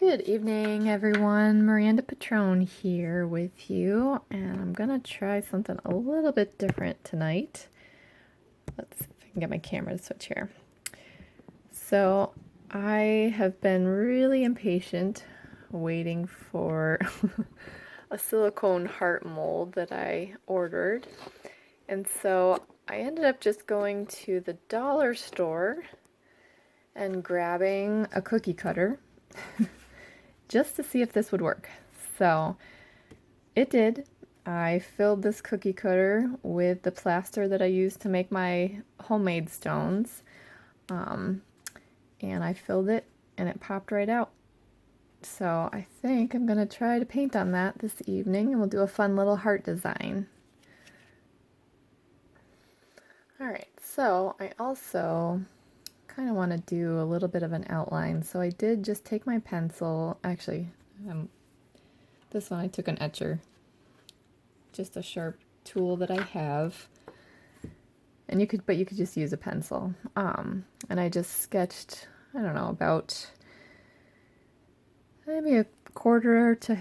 Good evening, everyone. Miranda Pitrone here with you, and I'm gonna try something a little bit different tonight. Let's see if I can get my camera to switch here. So, I have been really impatient waiting for a silicone heart mold that I ordered, and so I ended up just going to the dollar store and grabbing a cookie cutter just to see if this would work. So it did. I filled this cookie cutter with the plaster that I used to make my homemade stones. And I filled it and it popped right out. So I think I'm gonna try to paint on that this evening and we'll do a fun little heart design. Alright, so I also kind of want to do a little bit of an outline. So I did just take my pencil, actually, this one I took an etcher, just a sharp tool that I have, and you could just use a pencil. And I just sketched, I don't know, about maybe a quarter to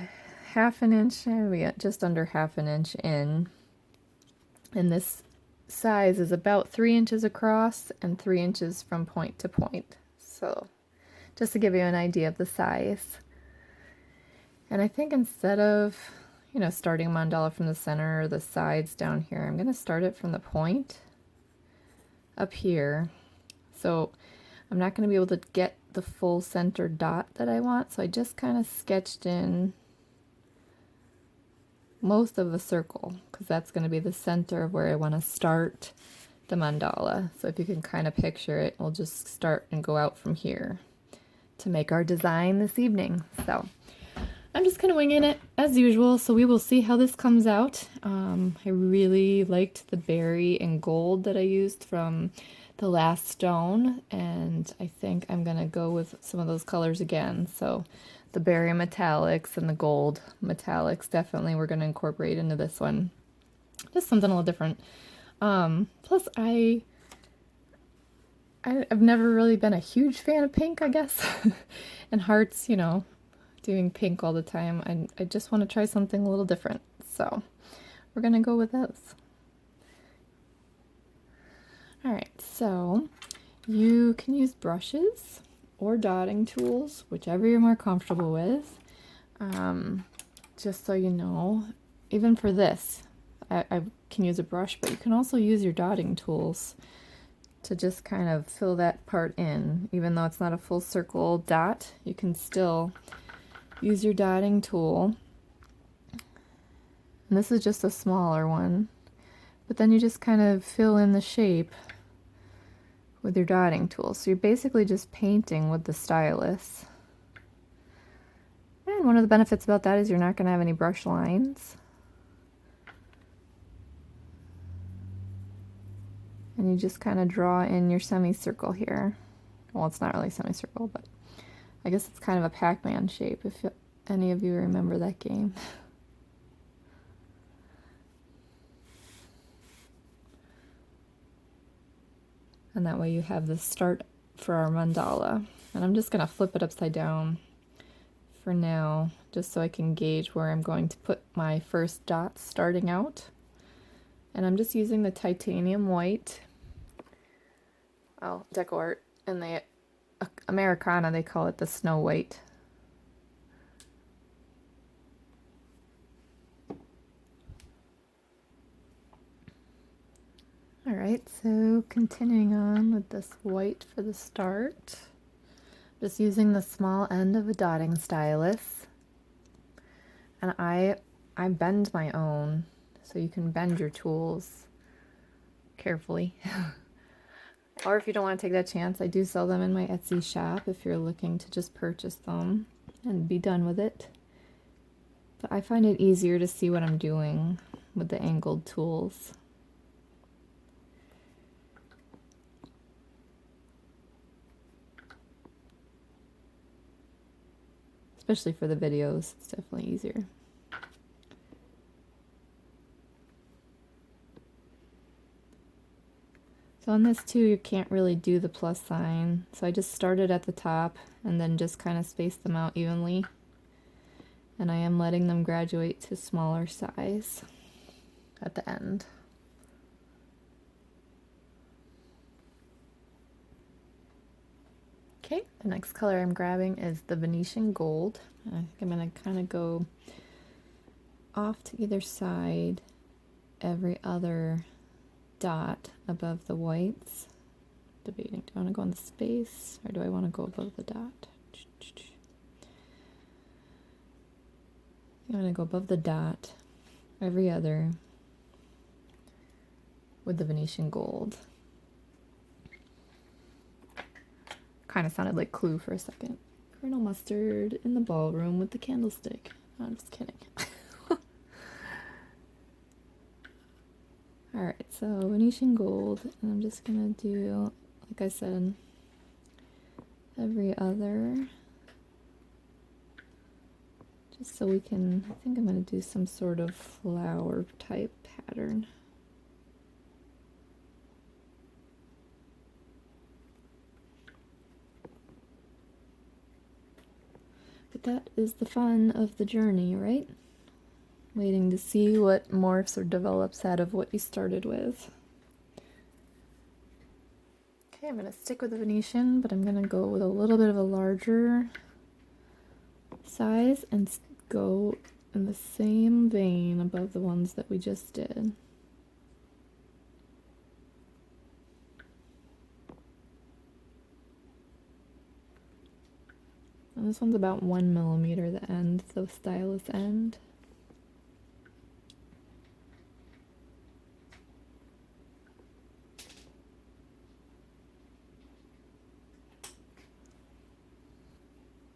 half an inch, maybe just under half an inch in. And this size is about 3 inches across and 3 inches from point to point. So just to give you an idea of the size. And I think instead of, starting a mandala from the center or the sides down here, I'm going to start it from the point up here. So I'm not going to be able to get the full center dot that I want, so I just kind of sketched in most of a circle because that's going to be the center of where I want to start the mandala. So if you can kind of picture it, we'll just start and go out from here to make our design this evening. So I'm just kind of winging it as usual, so we will see how this comes out. I really liked the berry and gold that I used from the last stone, and I think I'm gonna go with some of those colors again. So the berry metallics and the gold metallics definitely we're gonna incorporate into this one. Just something a little different. Plus I've never really been a huge fan of pink, I guess. And hearts, doing pink all the time. I just want to try something a little different. So we're gonna go with those. Alright, so you can use brushes or dotting tools, whichever you're more comfortable with. Just so you know, even for this, I can use a brush, but you can also use your dotting tools to just kind of fill that part in. Even though it's not a full circle dot, you can still use your dotting tool. And this is just a smaller one, but then you just kind of fill in the shape with your dotting tool. So you're basically just painting with the stylus. And one of the benefits about that is you're not going to have any brush lines. And you just kind of draw in your semicircle here. Well, it's not really a semicircle, but I guess it's kind of a Pac-Man shape, if any of you remember that game. And that way you have the start for our mandala. And I'm just going to flip it upside down for now, just so I can gauge where I'm going to put my first dots starting out. And I'm just using the titanium white, Decoart, and the Americana, they call it the Snow White. Alright, so continuing on with this white for the start. Just using the small end of a dotting stylus. And I bend my own, so you can bend your tools carefully. Or if you don't want to take that chance, I do sell them in my Etsy shop if you're looking to just purchase them and be done with it. But I find it easier to see what I'm doing with the angled tools. Especially for the videos, it's definitely easier. So So on this too, you can't really do the plus sign. So I just started at the top and then just kind of spaced them out evenly. And I am letting them graduate to smaller size at the end. Okay, the next color I'm grabbing is the Venetian Gold. I think I'm going to kind of go off to either side every other dot above the whites. Debating, do I want to go in the space or do I want to go above the dot? I'm going to go above the dot every other with the Venetian Gold. Kind of sounded like Clue for a second. Colonel Mustard in the ballroom with the candlestick. No, I'm just kidding. Alright, so Venetian Gold, and I'm just gonna do, like I said, every other. Just so we can, I think I'm gonna do some sort of flower type pattern. But that is the fun of the journey, right? Waiting to see what morphs or develops out of what you started with. Okay, I'm going to stick with the Venetian, but I'm going to go with a little bit of a larger size and go in the same vein above the ones that we just did. And this one's about 1 millimeter, the end, the stylus end.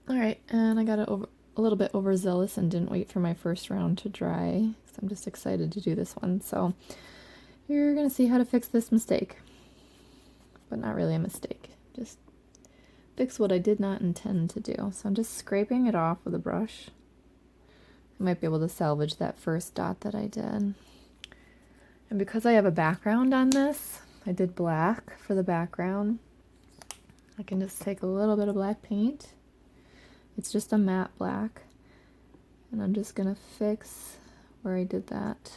Alright, and I got a little bit overzealous and didn't wait for my first round to dry, because I'm just excited to do this one. So you're going to see how to fix this mistake. But not really a mistake. Just fix what I did not intend to do. So I'm just scraping it off with a brush. I might be able to salvage that first dot that I did. And because I have a background on this, I did black for the background. I can just take a little bit of black paint. It's just a matte black. And I'm just going to fix where I did that.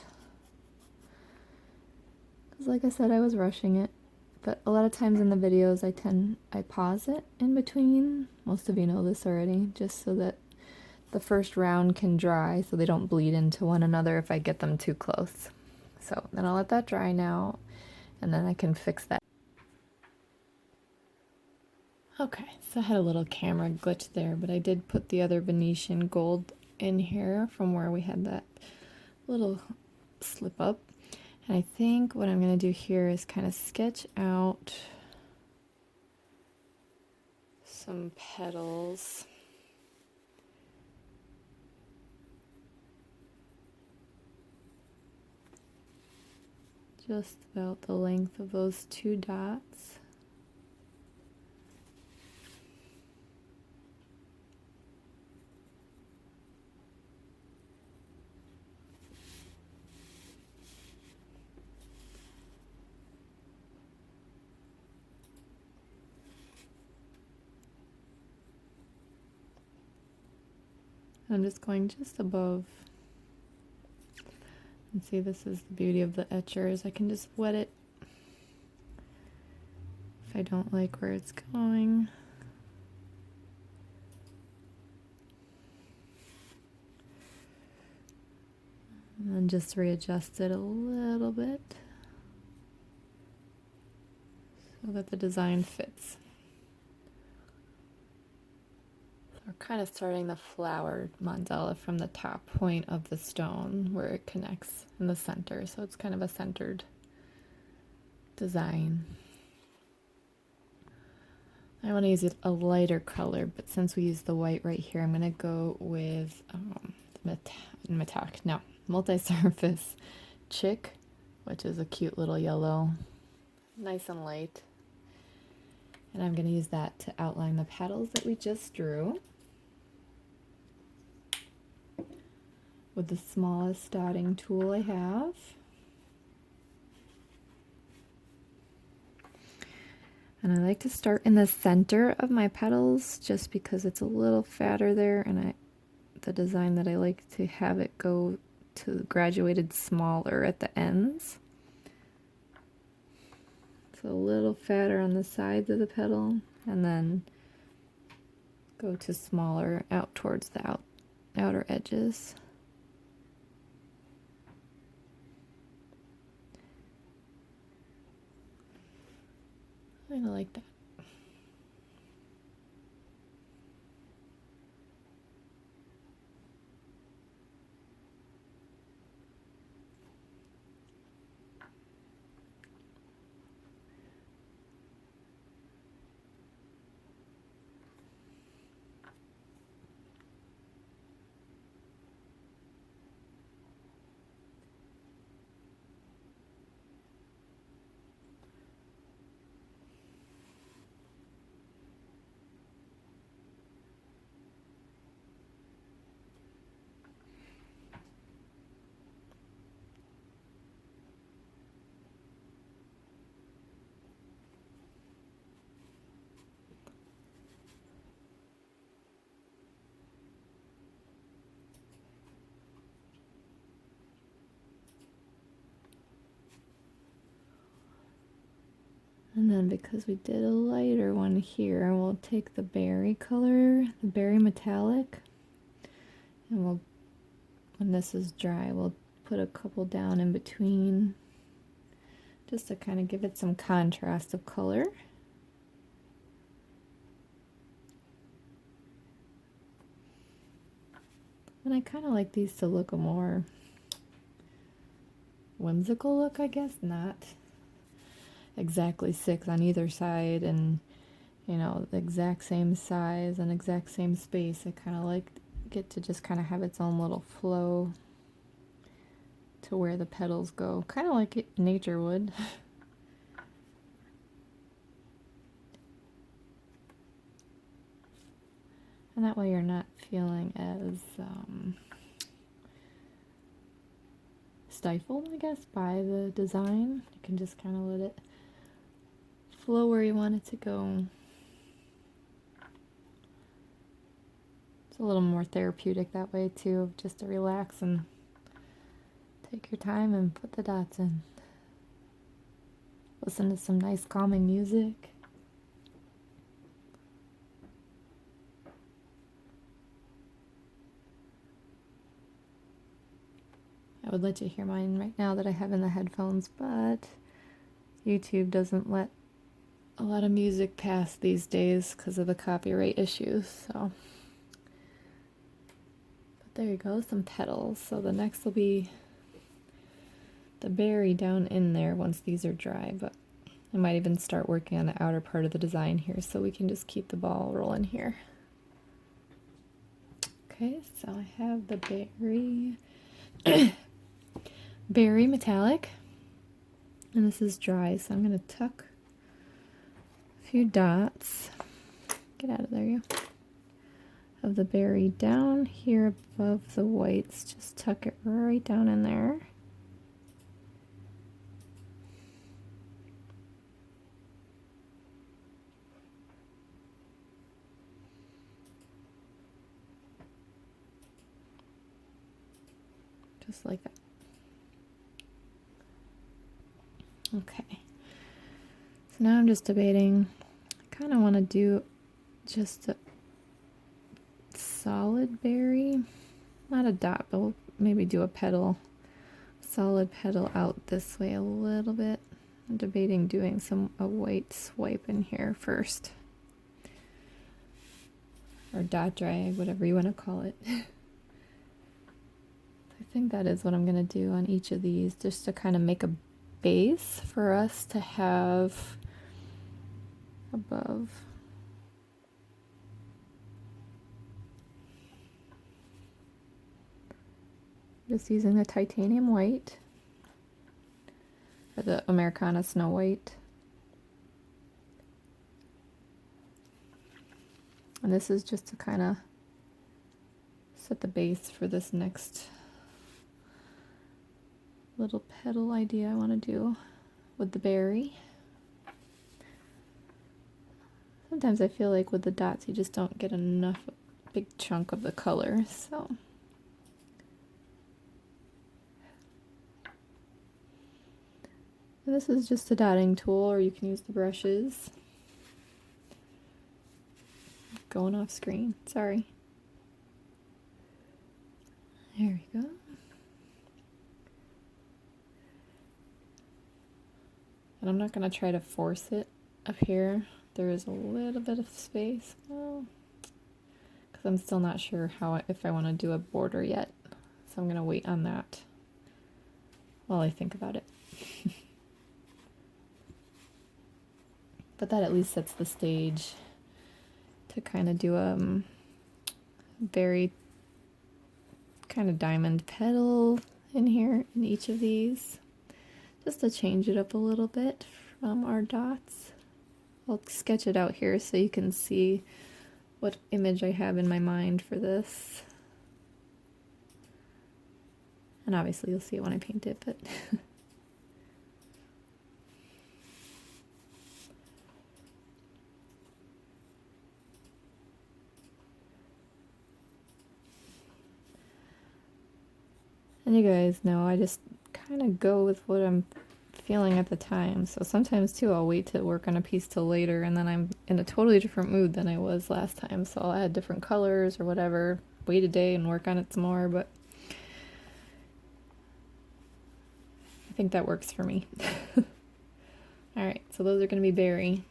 Because like I said, I was rushing it. But a lot of times in the videos I pause it in between. Most of you know this already, just so that the first round can dry so they don't bleed into one another if I get them too close. So then I'll let that dry now, and then I can fix that. Okay, so I had a little camera glitch there, but I did put the other Venetian Gold in here from where we had that little slip up. And I think what I'm going to do here is kind of sketch out some petals. Just about the length of those two dots. I'm just going just above. And see, this is the beauty of the etchers. I can just wet it if I don't like where it's going. And then just readjust it a little bit so that the design fits. We're kind of starting the flower mandala from the top point of the stone where it connects in the center, so it's kind of a centered design. I want to use a lighter color, but since we use the white right here, I'm going to go with multi-surface chick, which is a cute little yellow, nice and light. And I'm going to use that to outline the petals that we just drew with the smallest dotting tool I have. And I like to start in the center of my petals just because it's a little fatter there, and the design that I like to have it go to graduated smaller at the ends. So a little fatter on the sides of the petal, and then go to smaller out towards the outer edges. I kind of like that. And then because we did a lighter one here, we'll take the berry color, the berry metallic, and when this is dry, we'll put a couple down in between just to kind of give it some contrast of color. And I kind of like these to look a more whimsical look, I guess, not exactly 6 on either side and, you know, the exact same size and exact same space. I kind of like it to just kind of have its own little flow to where the petals go, kind of like nature would. And that way you're not feeling as stifled, I guess, by the design. You can just kind of let it flow where you want it to go. It's a little more therapeutic that way too, just to relax and take your time and put the dots in. Listen to some nice calming music. I would let you hear mine right now that I have in the headphones, but YouTube doesn't let a lot of music pass these days because of the copyright issues, so. But there you go, some petals. So the next will be the berry down in there once these are dry, but I might even start working on the outer part of the design here so we can just keep the ball rolling here. Okay, so I have the berry metallic, and this is dry, so I'm going to tuck a few dots, get out of there, you, of the berry down here above the whites. Just tuck it right down in there. Just like that. Okay. So now I'm just debating, I kind of want to do just a solid berry, not a dot, but we'll maybe do a petal, solid petal out this way a little bit. I'm debating doing a white swipe in here first, or dot drag, whatever you want to call it. I think that is what I'm going to do on each of these, just to kind of make a base for us to have above. Just using the titanium white, or the Americana Snow White. And this is just to kind of set the base for this next little petal idea I want to do with the berry. sometimes I feel like with the dots you just don't get enough big chunk of the color, so. And this is just a dotting tool, or you can use the brushes. Going off screen, sorry. There we go. And I'm not going to try to force it up here. There is a little bit of space, well, because I'm still not sure if I want to do a border yet. So I'm going to wait on that while I think about it. But that at least sets the stage to kind of do a very kind of diamond petal in here in each of these, just to change it up a little bit from our dots. I'll sketch it out here so you can see what image I have in my mind for this. And obviously you'll see it when I paint it, but and you guys know I just kind of go with what I'm feeling at the time. So sometimes too I'll wait to work on a piece till later, and then I'm in a totally different mood than I was last time, so I'll add different colors or whatever, wait a day and work on it some more, but I think that works for me. Alright, so those are going to be berry.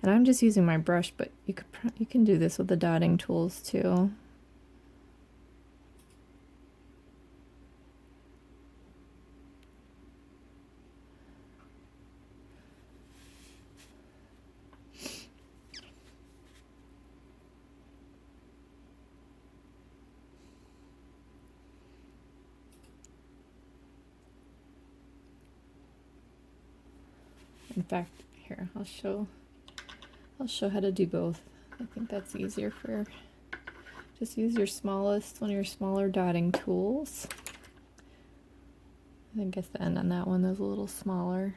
And I'm just using my brush, but you can do this with the dotting tools too. In fact, here, I'll show how to do both. I think that's easier for, just use your smallest, one of your smaller dotting tools. I guess the end on that one is a little smaller.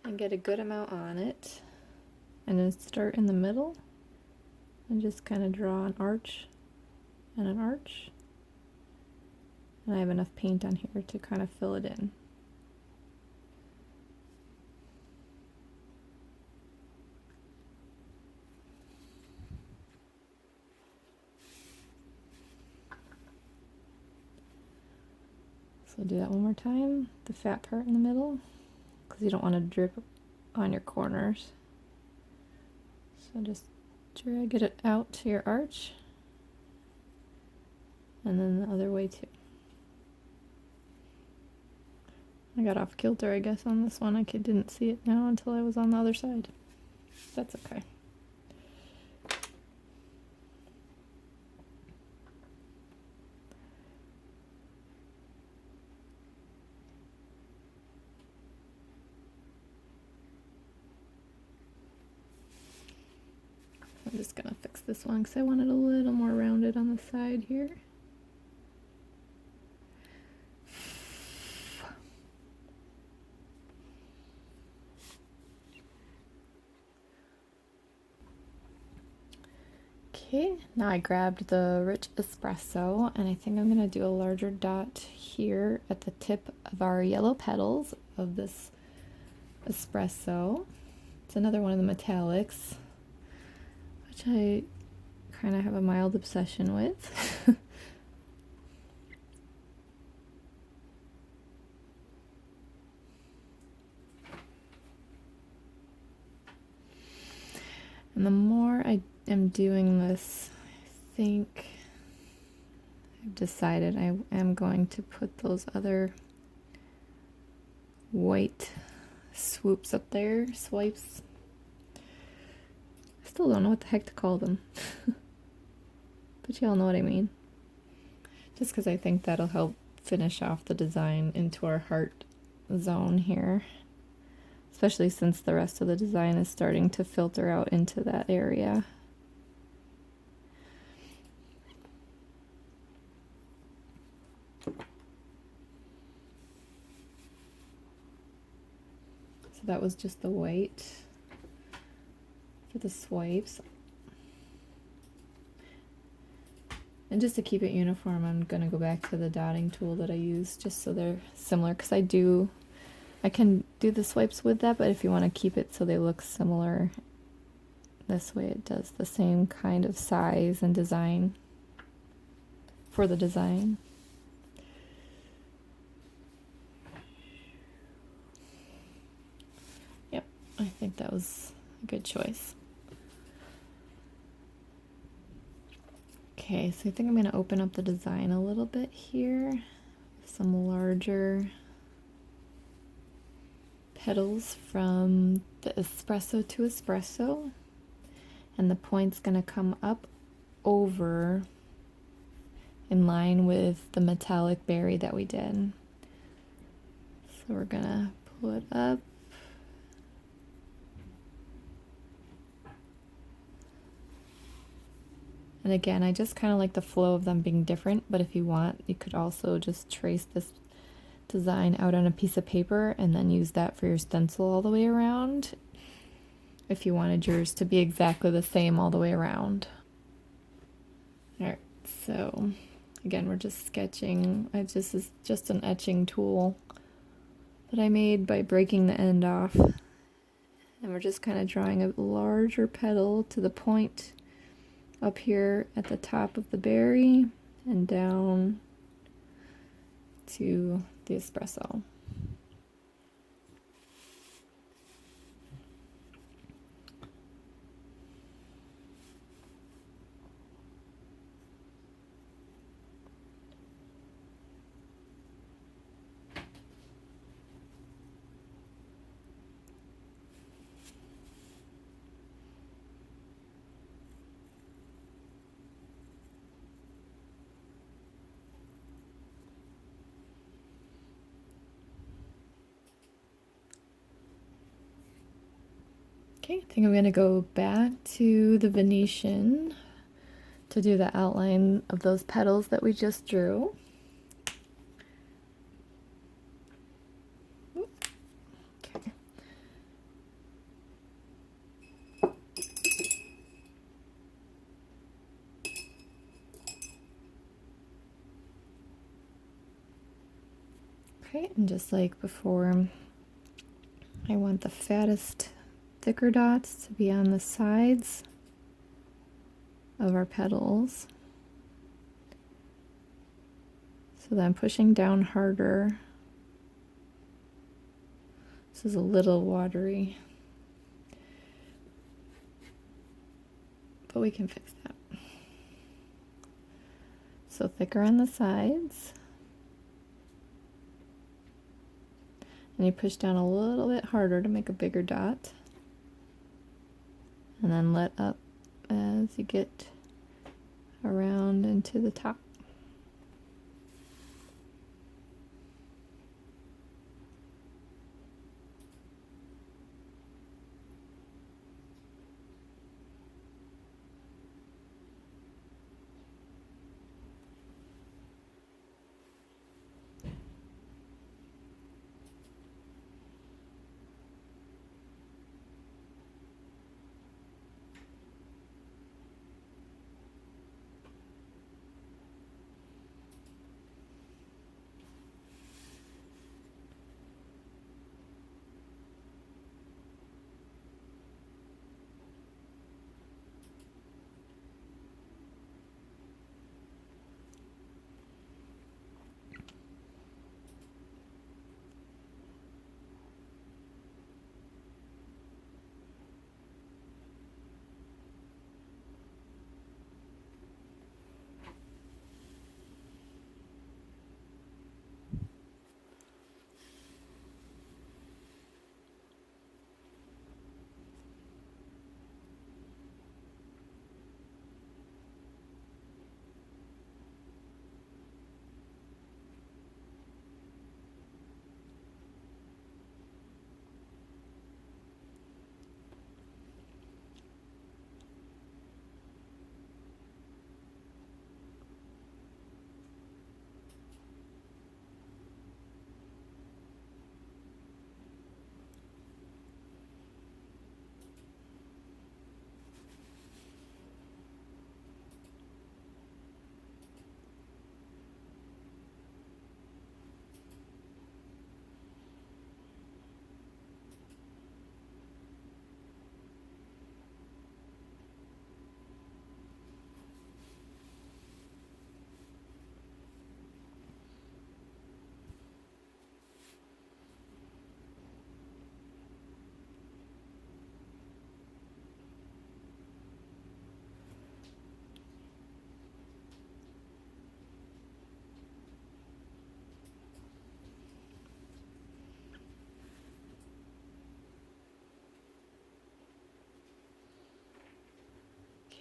And get a good amount on it. And then start in the middle and just kind of draw an arch and an arch. And I have enough paint on here to kind of fill it in. So do that one more time, the fat part in the middle, because you don't want to drip on your corners. So just drag it out to your arch, and then the other way too. I got off kilter, I guess, on this one. I didn't see it now until I was on the other side. That's okay. I'm just gonna fix this one because I want it a little more rounded on the side here. Okay, now I grabbed the rich espresso, and I think I'm gonna do a larger dot here at the tip of our yellow petals of this espresso. It's another one of the metallics, which I kind of have a mild obsession with. And the more I am doing this, I think I've decided I am going to put those other white swoops up there, swipes. I still don't know what the heck to call them. But y'all know what I mean. Just because I think that'll help finish off the design into our heart zone here. Especially since the rest of the design is starting to filter out into that area. that was just the white for the swipes. And just to keep it uniform, I'm going to go back to the dotting tool that I used just so they're similar, because I can do the swipes with that, but if you want to keep it so they look similar, this way it does the same kind of size and design for the design. Yep, I think that was a good choice. Okay, so I think I'm going to open up the design a little bit here. Some larger petals from the Espresso to Espresso. And the point's going to come up over in line with the metallic berry that we did. So we're going to pull it up. And again, I just kind of like the flow of them being different, but if you want, you could also just trace this design out on a piece of paper and then use that for your stencil all the way around, if you wanted yours to be exactly the same all the way around. Alright, so again, we're just sketching. This is just an etching tool that I made by breaking the end off. And we're just kind of drawing a larger petal to the point up here at the top of the berry and down to the espresso. Okay, I think I'm going to go back to the Venetian to do the outline of those petals that we just drew. Okay. Okay, and just like before, I want the fattest, thicker dots to be on the sides of our petals. So then I'm pushing down harder. This is a little watery, but we can fix that. So thicker on the sides. And you push down a little bit harder to make a bigger dot. And then let up as you get around into the top.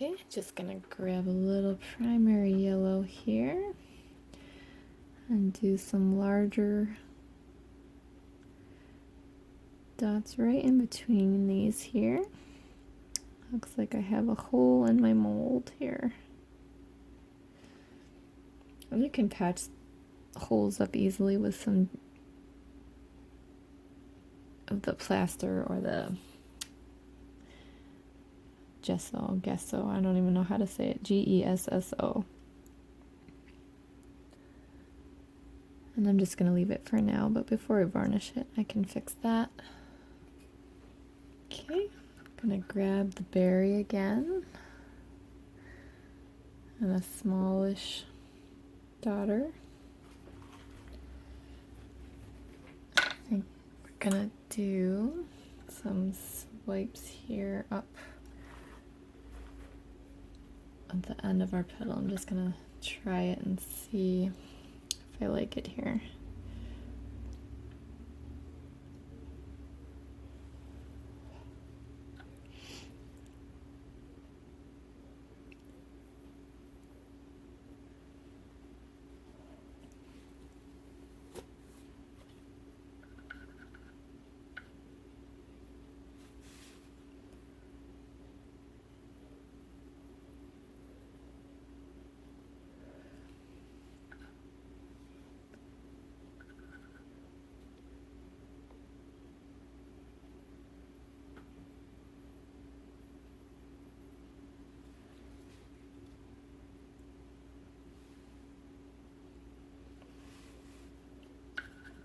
Okay, just gonna grab a little primary yellow here and do some larger dots right in between these here. Looks like I have a hole in my mold here. And you can patch holes up easily with some of the plaster or the gesso, I don't even know how to say it, Gesso. And I'm just going to leave it for now, but before I varnish it, I can fix that. Okay, I'm going to grab the berry again, and a smallish daughter. I think we're going to do some swipes here up at the end of our petal. I'm just gonna try it and see if I like it here.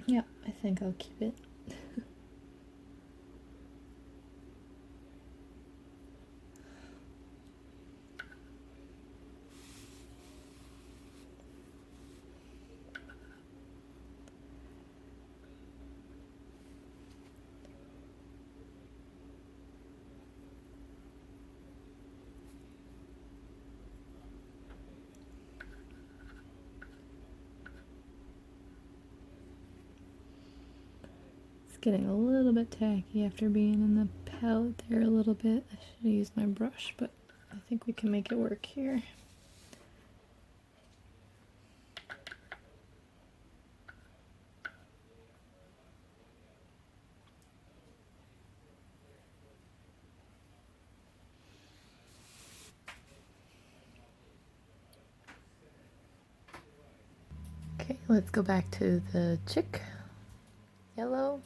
Yep, I think I'll keep it. Getting a little bit tacky after being in the palette there a little bit. I should have used my brush, but I think we can make it work here. Okay, let's go back to the chick yellow.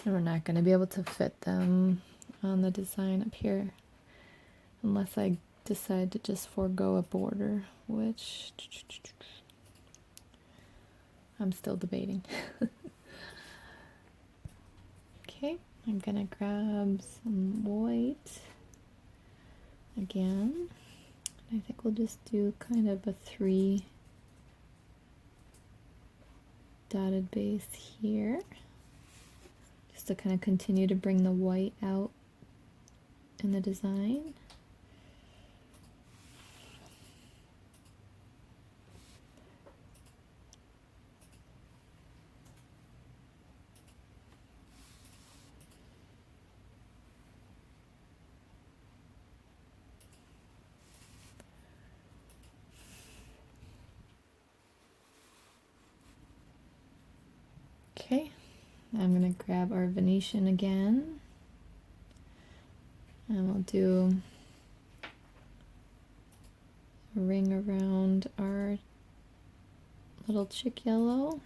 And we're not going to be able to fit them on the design up here unless I decide to just forego a border, which I'm still debating. Okay, I'm going to grab some white again. I think we'll just do kind of a 3 dotted base here, just to kind of continue to bring the white out in the design. Okay, I'm going to grab our Venetian again, and we'll do a ring around our little chick yellow.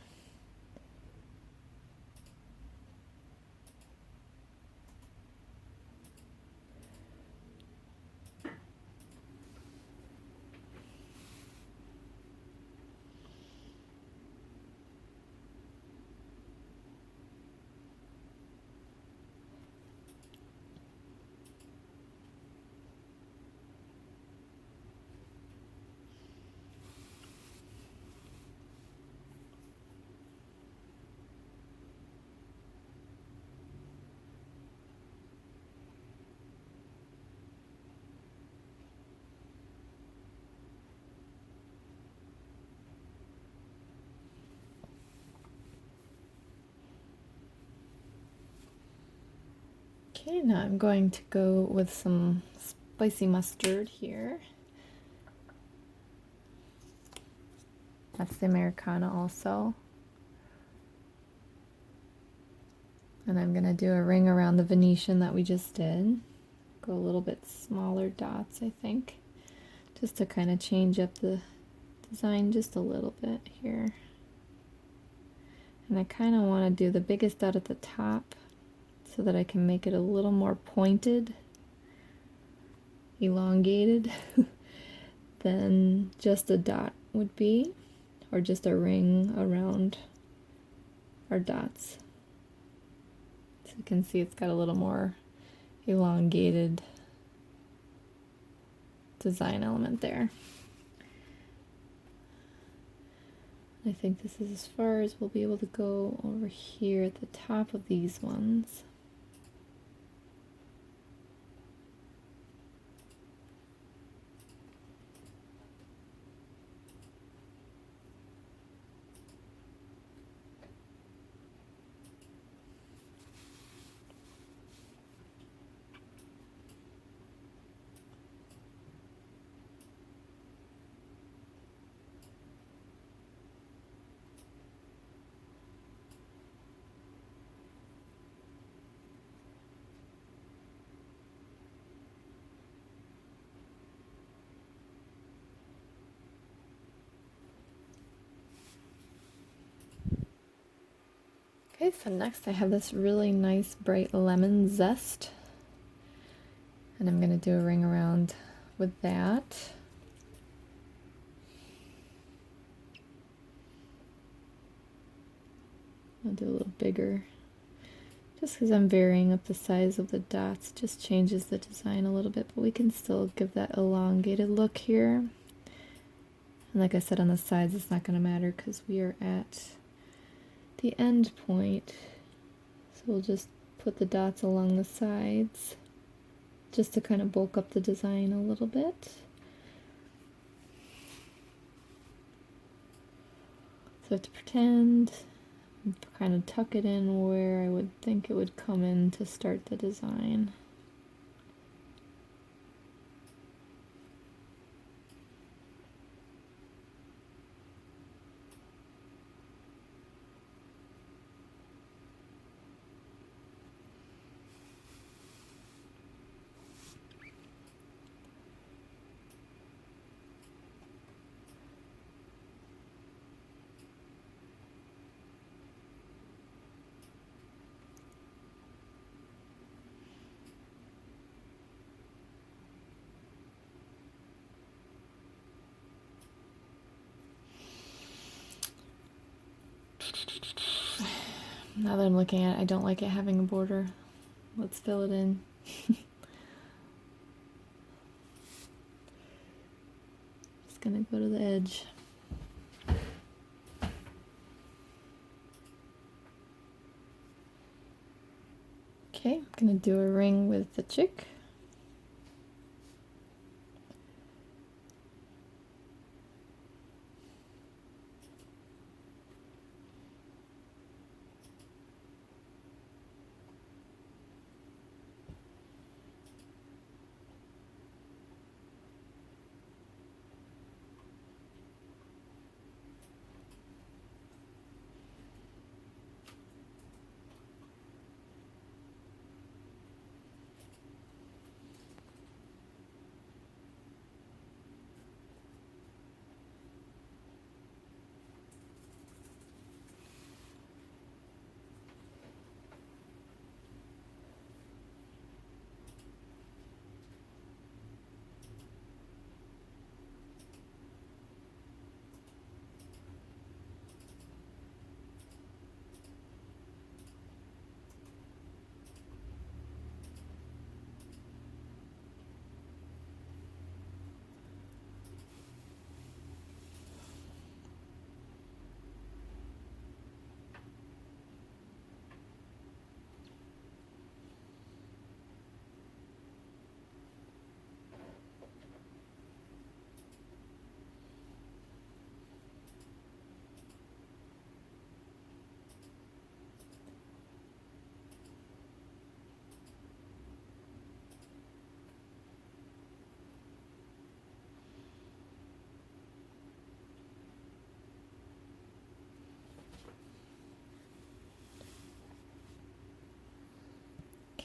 Okay, now I'm going to go with some spicy mustard here. That's the Americana also. And I'm going to do a ring around the Venetian that we just did. Go a little bit smaller dots, I think, just to kind of change up the design just a little bit here. And I kind of want to do the biggest dot at the top so that I can make it a little more pointed, elongated than just a dot would be, or just a ring around our dots. So you can see it's got a little more elongated design element there. I think this is as far as we'll be able to go over here at the top of these ones. Okay, so next I have this really nice bright lemon zest, and I'm going to do a ring around with that. I'll do a little bigger, just because I'm varying up the size of the dots, just changes the design a little bit, but we can still give that elongated look here. And like I said, on the sides it's not going to matter because we are at the end point, so we'll just put the dots along the sides just to kind of bulk up the design a little bit. So I have to pretend, kind of tuck it in where I would think it would come in to start the design. Now that I'm looking at it, I don't like it having a border. Let's fill it in. Just gonna go to the edge. Okay, I'm gonna do a ring with the chick.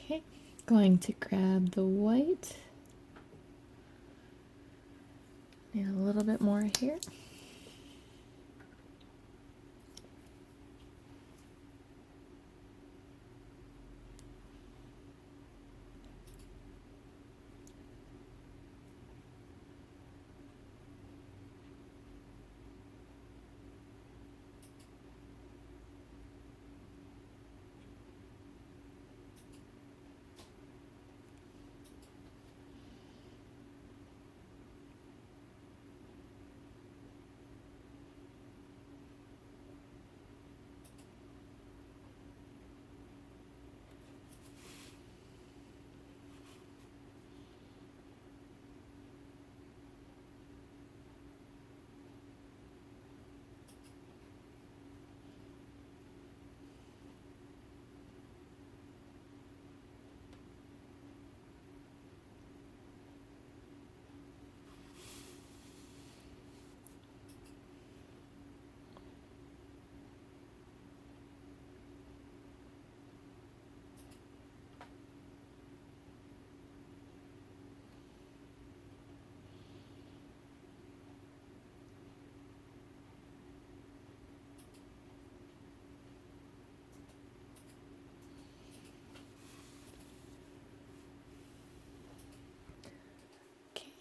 Okay, going to grab the white. Need a little bit more here.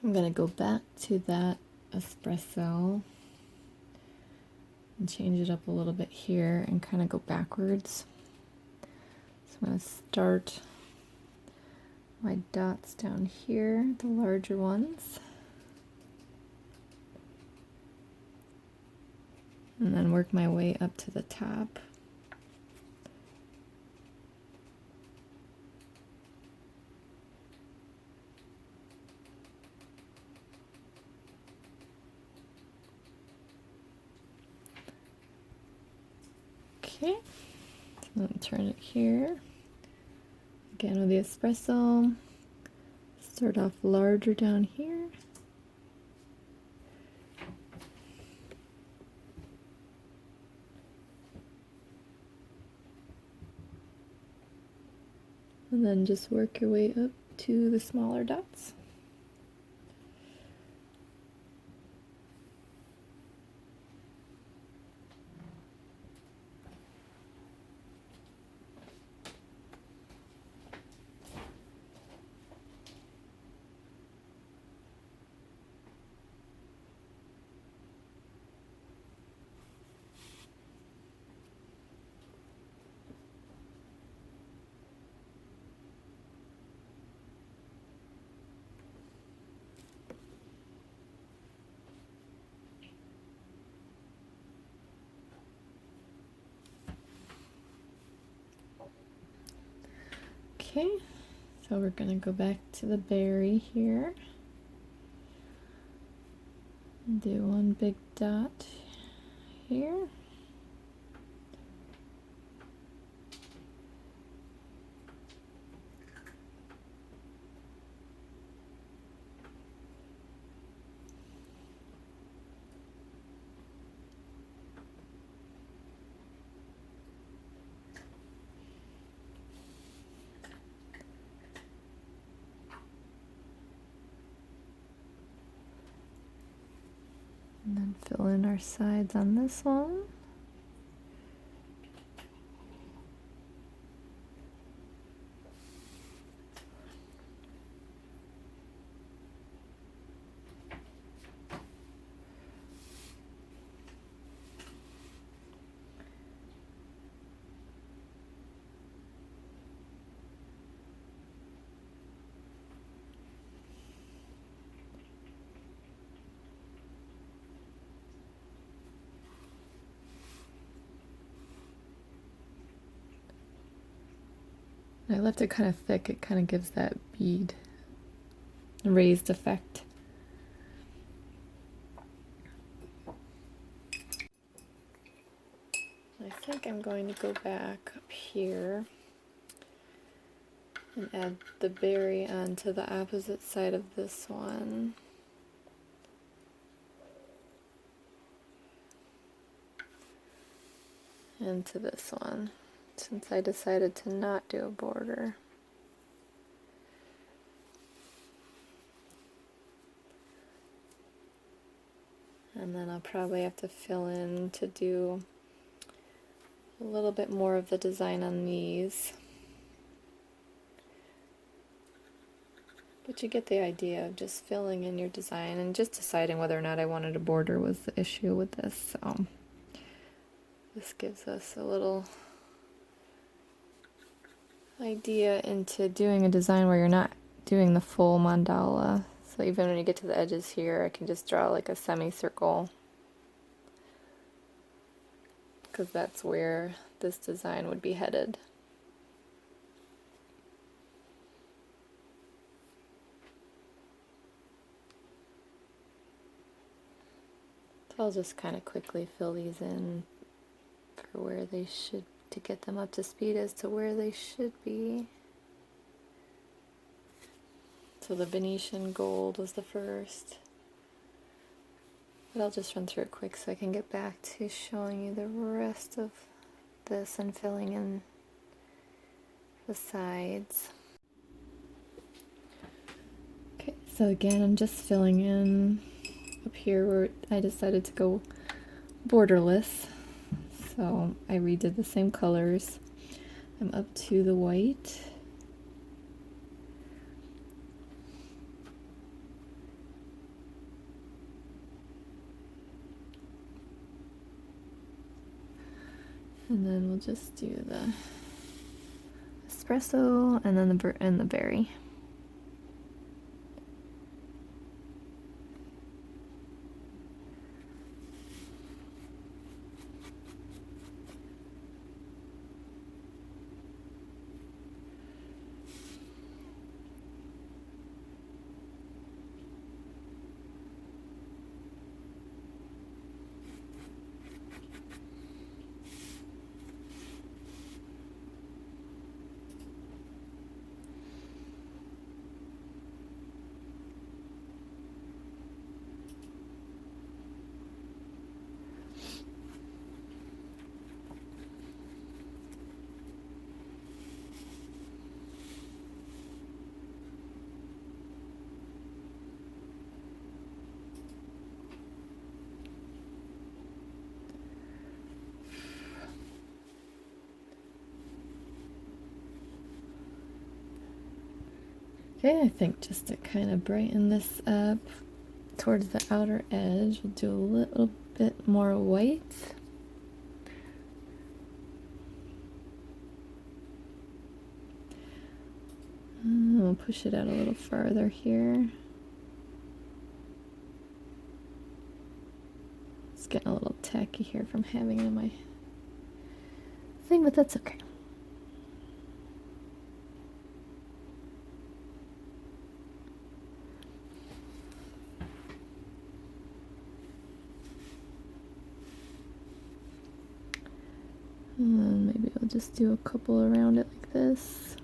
I'm going to go back to that espresso and change it up a little bit here and kind of go backwards. So I'm going to start my dots down here, the larger ones, and then work my way up to the top. Okay, so then turn it here. Again with the espresso, start off larger down here. And then just work your way up to the smaller dots. Okay, so we're going to go back to the berry here. Do one big dot here. And then fill in our sides on this one. I left it kind of thick, it kind of gives that bead raised effect. I think I'm going to go back up here and add the berry onto the opposite side of this one. And to this one, since I decided to not do a border. And then I'll probably have to fill in to do a little bit more of the design on these. But you get the idea of just filling in your design and just deciding whether or not I wanted a border was the issue with this. So this gives us a little idea into doing a design where you're not doing the full mandala. So even when you get to the edges here, I can just draw like a semicircle, because that's where this design would be headed. So I'll just kind of quickly fill these in for where they should, to get them up to speed as to where they should be. So the Venetian gold was the first. But I'll just run through it quick so I can get back to showing you the rest of this and filling in the sides. Okay, so again, I'm just filling in up here where I decided to go borderless. So I redid the same colors. I'm up to the white. And then we'll just do the espresso and then the berry. Okay, I think just to kind of brighten this up towards the outer edge, we'll do a little bit more white. And we'll push it out a little farther here. It's getting a little tacky here from having it in my thing, but that's okay. And maybe I'll just do a couple around it like this.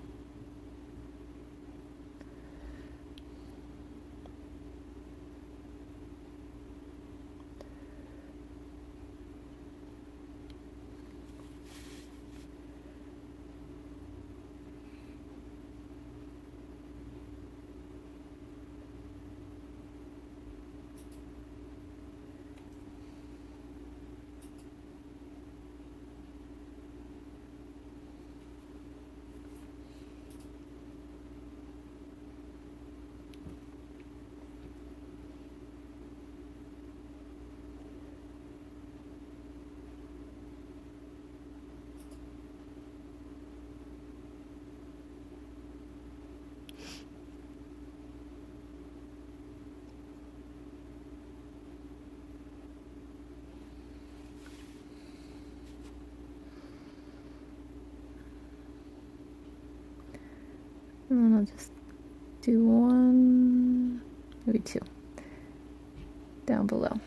And then I'll just do one, maybe two, down below.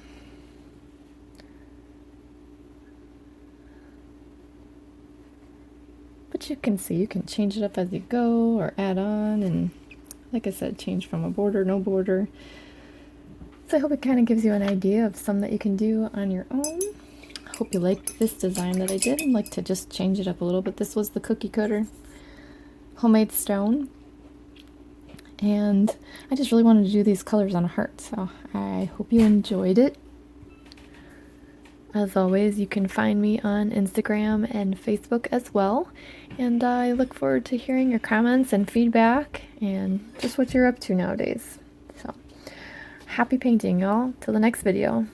But you can see, you can change it up as you go or add on, and like I said, change from a border, no border. So I hope it kind of gives you an idea of some that you can do on your own. I hope you liked this design that I did. I'd like to just change it up a little bit. This was the cookie cutter homemade stone, and I just really wanted to do these colors on a heart, so I hope you enjoyed it, As always, you can find me on Instagram and Facebook as well. And I look forward to hearing your comments and feedback and just what you're up to nowadays. So, happy painting, y'all. Till the next video.